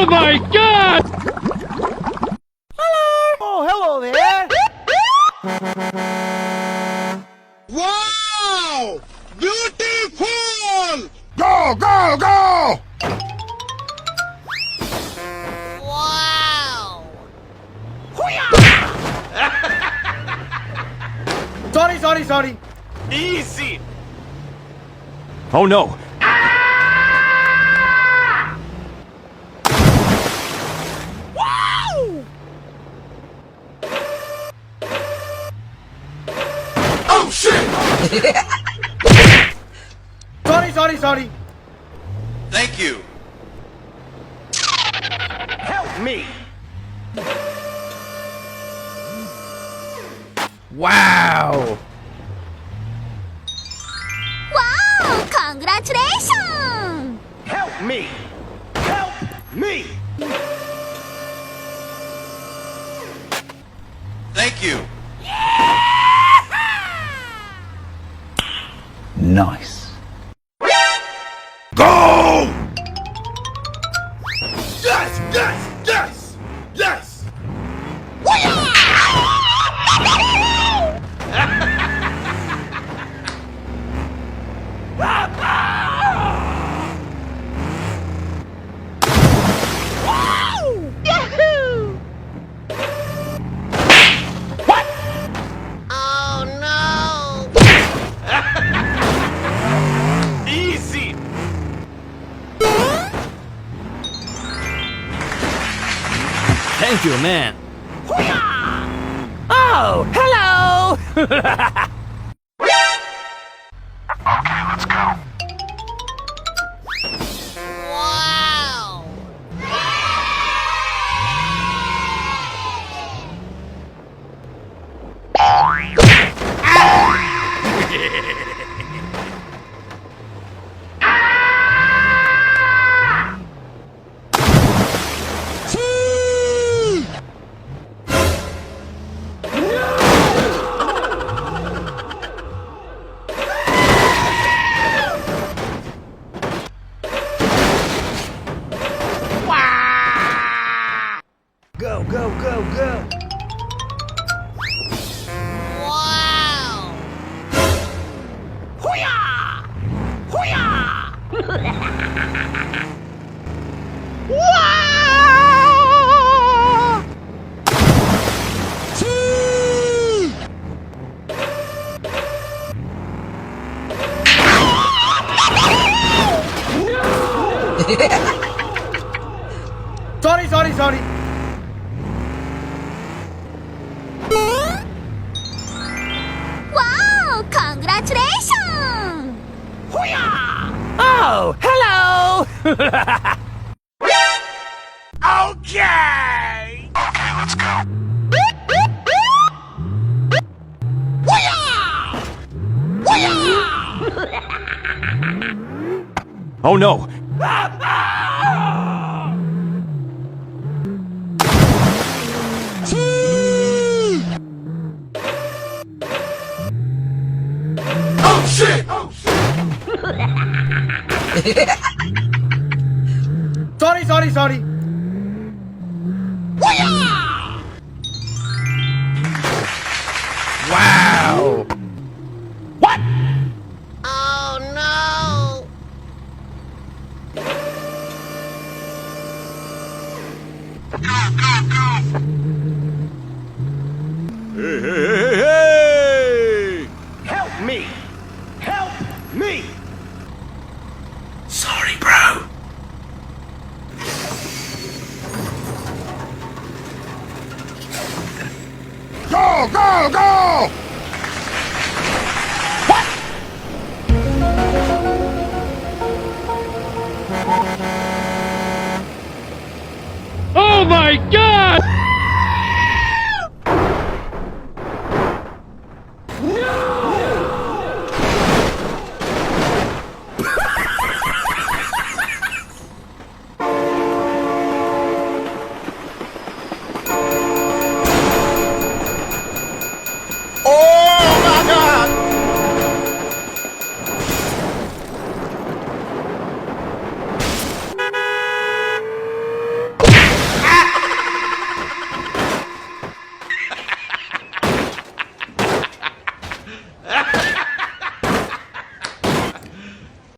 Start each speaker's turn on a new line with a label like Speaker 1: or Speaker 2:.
Speaker 1: Oh my God!
Speaker 2: Oh, hello there!
Speaker 3: Wow! Beautiful!
Speaker 4: Go, go, go!
Speaker 3: Wow!
Speaker 2: Sorry.
Speaker 3: Easy!
Speaker 1: Oh no!
Speaker 4: Oh shit!
Speaker 2: Sorry.
Speaker 3: Thank you!
Speaker 2: Help me! Wow!
Speaker 5: Wow! Congratulations!
Speaker 2: Help me! Help me!
Speaker 3: Thank you!
Speaker 4: Nice. Go!
Speaker 3: Yes!
Speaker 5: Yahoo!
Speaker 2: What?
Speaker 5: Oh no!
Speaker 3: Easy!
Speaker 1: Thank you, man.
Speaker 2: Oh, hello!
Speaker 4: Okay, let's go.
Speaker 5: Wow!
Speaker 2: Go!
Speaker 5: Wow!
Speaker 2: Wow! Sorry.
Speaker 5: Wow! Congratulations!
Speaker 2: Oh, hello!
Speaker 3: Okay!
Speaker 4: Okay, let's go.
Speaker 1: Oh no!
Speaker 4: Oh shit!
Speaker 2: Sorry. Wow! What?
Speaker 5: Oh no!
Speaker 3: Hey!
Speaker 2: Help me!
Speaker 4: Sorry, bro. Go!
Speaker 1: Oh my God!